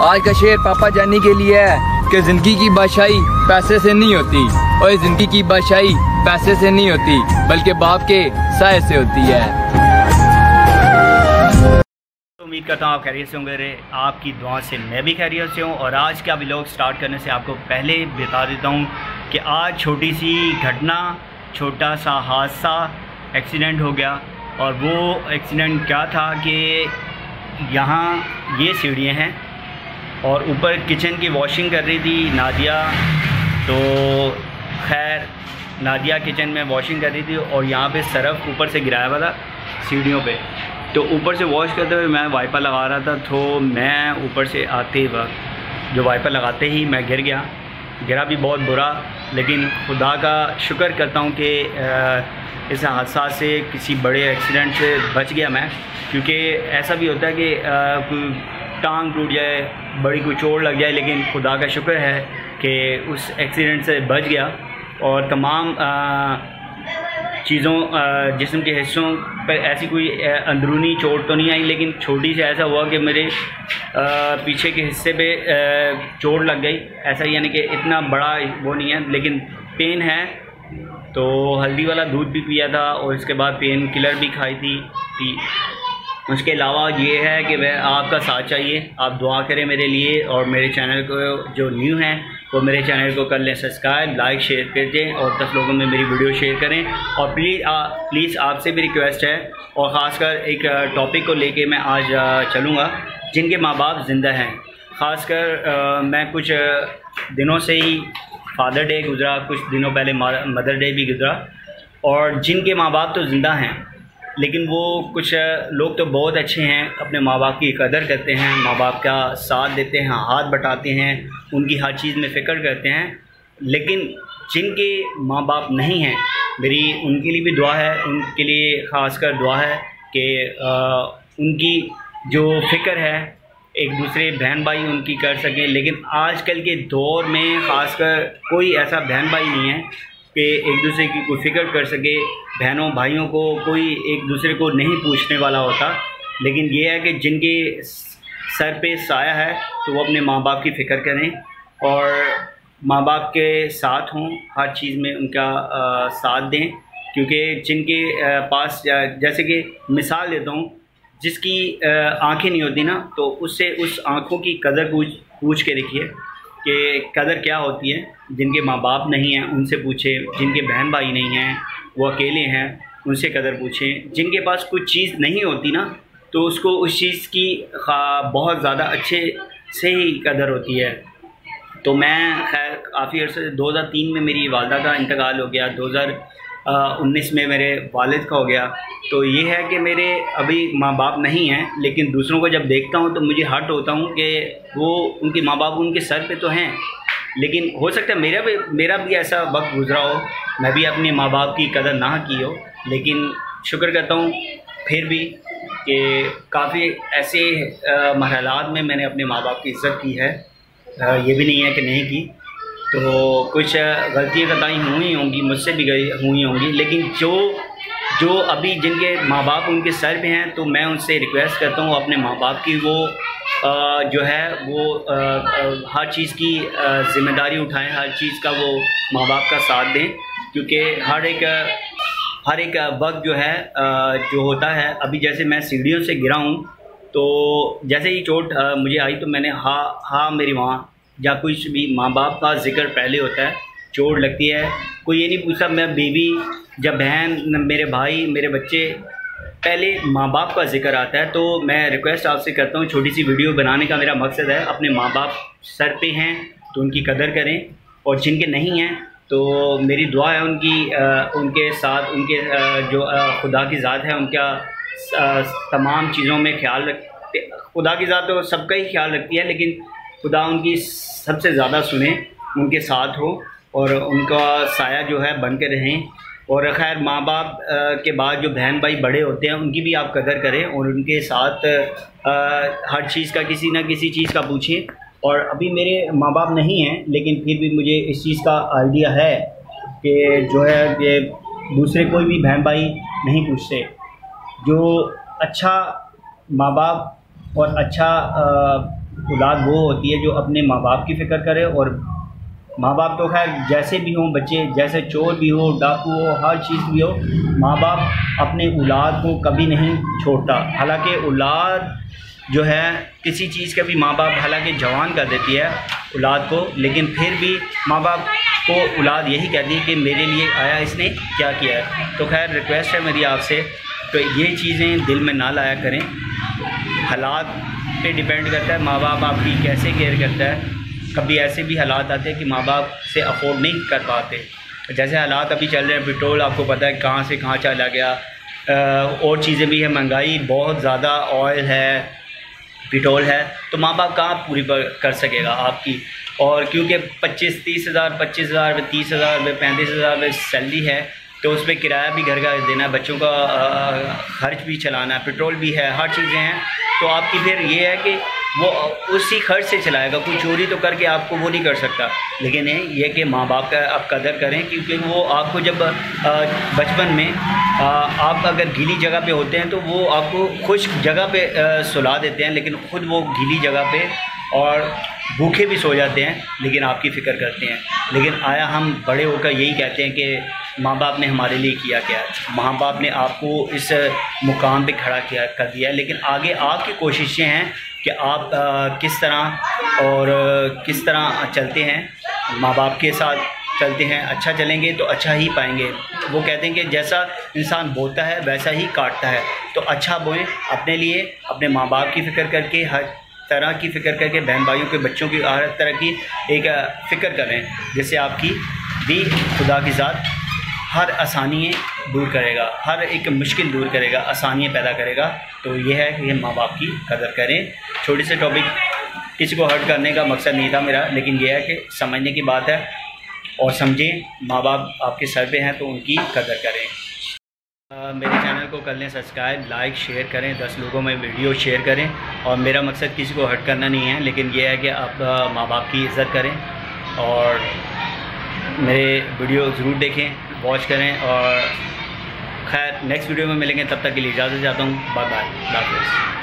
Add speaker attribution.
Speaker 1: आज का शेर पापा जानी के लिए है कि जिंदगी की बादशाही पैसे से नहीं होती, और जिंदगी की बादशाही पैसे से नहीं होती बल्कि बाप के साए से होती है।
Speaker 2: उम्मीद करता हूँ आप खैरियत से होंगे। आपकी दुआ से मैं भी खैरियत से हूँ। और आज का व्लॉग स्टार्ट करने से आपको पहले बता देता हूँ कि आज छोटी सी घटना, छोटा सा हादसा, एक्सीडेंट हो गया। और वो एक्सीडेंट क्या था कि यहाँ ये सीढ़ियाँ हैं और ऊपर किचन की वॉशिंग कर रही थी नादिया। तो खैर नादिया किचन में वॉशिंग कर रही थी और यहाँ पे सरफ ऊपर से गिराया हुआ था सीढ़ियों पे। तो ऊपर से वॉश करते हुए मैं वाइपर लगा रहा था, तो मैं ऊपर से आते वक्त जो वाइपर लगाते ही मैं गिरा भी बहुत बुरा। लेकिन खुदा का शुक्र करता हूँ कि इस हादसा से, किसी बड़े एक्सीडेंट से बच गया मैं। क्योंकि ऐसा भी होता है कि कोई टांग टूट जाए, बड़ी कोई चोट लग जाए, लेकिन खुदा का शुक्र है कि उस एक्सीडेंट से बच गया। और तमाम चीज़ों, जिस्म के हिस्सों पर ऐसी कोई अंदरूनी चोट तो नहीं आई, लेकिन छोटी से ऐसा हुआ कि मेरे पीछे के हिस्से पे चोट लग गई। ऐसा यानी कि इतना बड़ा वो नहीं है, लेकिन पेन है। तो हल्दी वाला दूध भी पिया था और इसके बाद पेन किलर भी खाई थी। उसके अलावा ये है कि वह आपका साथ चाहिए, आप दुआ करें मेरे लिए। और मेरे चैनल को जो न्यू हैं वो मेरे चैनल को कर लें सब्सक्राइब, लाइक, शेयर कर दें और 10 लोगों में मेरी वीडियो शेयर करें। और प्लीज़ आपसे भी रिक्वेस्ट है, और ख़ासकर एक टॉपिक को लेके मैं आज चलूँगा, जिनके माँ बाप ज़िंदा हैं। ख़ासकर मैं कुछ दिनों से ही फादर डे गुज़रा, कुछ दिनों पहले मदर डे भी गुज़रा। और जिनके माँ बाप तो ज़िंदा हैं, लेकिन वो कुछ लोग तो बहुत अच्छे हैं, अपने माँ बाप की कदर करते हैं, माँ बाप का साथ देते हैं, हाथ बटाते हैं, उनकी हर चीज़ में फ़िक्र करते हैं। लेकिन जिनके माँ बाप नहीं हैं, मेरी उनके लिए भी दुआ है, उनके लिए ख़ासकर दुआ है कि उनकी जो फ़िक्र है एक दूसरे बहन भाई उनकी कर सकें। लेकिन आजकल के दौर में ख़ासकर कोई ऐसा बहन भाई नहीं है कि एक दूसरे की कोई फ़िक्र कर सके। बहनों भाइयों को कोई एक दूसरे को नहीं पूछने वाला होता। लेकिन ये है कि जिनके सर पे साया है तो वो अपने माँ बाप की फ़िक्र करें और माँ बाप के साथ हों, हर चीज़ में उनका साथ दें। क्योंकि जिनके पास, जैसे कि मिसाल देता हूँ, जिसकी आँखें नहीं होती ना, तो उससे उस आँखों की कदर पूछ के देखिए कि कदर क्या होती है। जिनके माँ बाप नहीं हैं उनसे पूछें, जिनके बहन भाई नहीं हैं, वो अकेले हैं, उनसे कदर पूछें। जिनके पास कुछ चीज़ नहीं होती ना, तो उसको उस चीज़ की बहुत ज़्यादा अच्छे से ही कदर होती है। तो मैं खैर काफ़ी अर्से 2003 में मेरी वालदा का इंतकाल हो गया, 2019 में मेरे वालिद का हो गया। तो ये है कि मेरे अभी माँ बाप नहीं हैं, लेकिन दूसरों को जब देखता हूँ तो मुझे हर्ट होता हूँ कि वो, उनके माँ बाप उनके सर पे तो हैं, लेकिन हो सकता है मेरा भी ऐसा वक्त गुजरा हो, मैं भी अपने माँ बाप की कदर ना की हो। लेकिन शुक्र करता हूँ फिर भी कि काफ़ी ऐसे मरहलात में मैंने अपने माँ बाप की इज़्ज़त की है। ये भी नहीं है कि नहीं की। तो कुछ गलतियाँ कतई हुई होंगी, मुझसे भी हुई होंगी, लेकिन जो अभी जिनके माँ बाप उनके सर पे हैं, तो मैं उनसे रिक्वेस्ट करता हूँ अपने माँ बाप की वो जो है वो हर चीज़ की ज़िम्मेदारी उठाएं, हर चीज़ का वो माँ बाप का साथ दें। क्योंकि हर एक वक्त जो है जो होता है, अभी जैसे मैं सीढ़ियों से गिरा हूँ, तो जैसे ही चोट मुझे आई तो मैंने हाँ मेरी माँ, या कुछ भी माँ बाप का जिक्र पहले होता है। चोट लगती है, कोई ये नहीं पूछता मैं बीवी, जब बहन, मेरे भाई, मेरे बच्चे, पहले माँ बाप का जिक्र आता है। तो मैं रिक्वेस्ट आपसे करता हूँ, छोटी सी वीडियो बनाने का मेरा मकसद है, अपने माँ बाप सर पे हैं तो उनकी कदर करें, और जिनके नहीं हैं तो मेरी दुआ है उनके साथ, उनके जो खुदा की ज़ात है उनका तमाम चीज़ों में ख्याल रखते। खुदा की ज़ात तो सबका ही ख्याल रखती है, लेकिन खुदा उनकी सबसे ज़्यादा सुने, उनके साथ हो और उनका साया जो है बन के रहें। और खैर माँ बाप के बाद जो बहन भाई बड़े होते हैं उनकी भी आप कदर करें और उनके साथ हर चीज़ का, किसी न किसी चीज़ का पूछें। और अभी मेरे माँ बाप नहीं हैं, लेकिन फिर भी मुझे इस चीज़ का आइडिया है कि जो है कि दूसरे कोई भी बहन भाई नहीं पूछते। जो अच्छा माँ बाप और अच्छा औलाद वो होती है जो अपने माँ बाप की फ़िक्र करे। और माँ बाप तो खैर जैसे भी हों बच्चे, जैसे चोर भी हो, डाकू हो, हर चीज़ भी हो, माँ बाप अपने औलाद को कभी नहीं छोड़ता। हालांकि औलाद जो है किसी चीज़ का भी माँ बाप हालांकि जवान कर देती है औलाद को, लेकिन फिर भी माँ बाप को औलाद यही कहती है कि मेरे लिए आया इसने क्या किया है। तो खैर रिक्वेस्ट है मेरी आपसे, तो ये चीज़ें दिल में ना लाया करें। हालात पे डिपेंड करता है माँ बाप आपकी कैसे केयर करता है। कभी ऐसे भी हालात आते हैं कि माँ बाप से अफोर्ड नहीं कर पाते, जैसे हालात अभी चल रहे हैं, पेट्रोल आपको पता है कहाँ से कहाँ चला गया, और चीज़ें भी है, महंगाई बहुत ज़्यादा, ऑयल है, पेट्रोल है, तो माँ बाप कहाँ पूरी कर सकेगा आपकी। और क्योंकि 25-30 हज़ार 30 हज़ार 35 हज़ार सैलरी है, तो उस पर किराया भी घर का देना है, बच्चों का खर्च भी चलाना है, पेट्रोल भी है, हर चीज़ें हैं। तो आपकी फिर ये है कि वो उसी खर्च से चलाएगा, कोई चोरी तो करके आपको वो नहीं कर सकता। लेकिन ये कि माँ बाप का आप कदर करें, क्योंकि वो आपको जब बचपन में आप अगर गीली जगह पे होते हैं तो वो आपको खुश्क जगह पे सुला देते हैं, लेकिन ख़ुद वो गीली जगह पे और भूखे भी सो जाते हैं, लेकिन आपकी फ़िक्र करते हैं। लेकिन आया हम बड़े होकर यही कहते हैं कि माँ बाप ने हमारे लिए किया क्या है, माँ बाप ने आपको इस मुकाम पे खड़ा किया कर दिया है, लेकिन आगे आपकी कोशिशें हैं कि आप किस तरह चलते हैं, माँ बाप के साथ चलते हैं। अच्छा चलेंगे तो अच्छा ही पाएंगे। वो कहते हैं कि जैसा इंसान बोता है वैसा ही काटता है, तो अच्छा बोएं अपने लिए, अपने माँ बाप की फ़िक्र करके, हर तरह की फ़िक्र करके, बहन भाइयों के बच्चों की हर तरह की एक फ़िक्र करें, जिससे आपकी भी खुदा की ज़ात हर आसानियाँ दूर करेगा, हर एक मुश्किल दूर करेगा, आसानियाँ पैदा करेगा। तो ये है कि माँ बाप की कदर करें। छोटी से टॉपिक, किसी को हर्ट करने का मकसद नहीं था मेरा, लेकिन यह है कि समझने की बात है और समझें, माँ बाप आपके सर पे हैं तो उनकी कदर करें। मेरे चैनल को कर लें सब्सक्राइब, लाइक, शेयर करें, 10 लोगों में वीडियो शेयर करें। और मेरा मकसद किसी को हर्ट करना नहीं है, लेकिन यह है कि आप माँ बाप की इज़्ज़त करें और मेरे वीडियो ज़रूर देखें, वॉच करें। और खैर नेक्स्ट वीडियो में मिलेंगे, तब तक के लिए इजाज़त चाहता हूँ। बाय बाय, अल्लाह हाफ़िज़।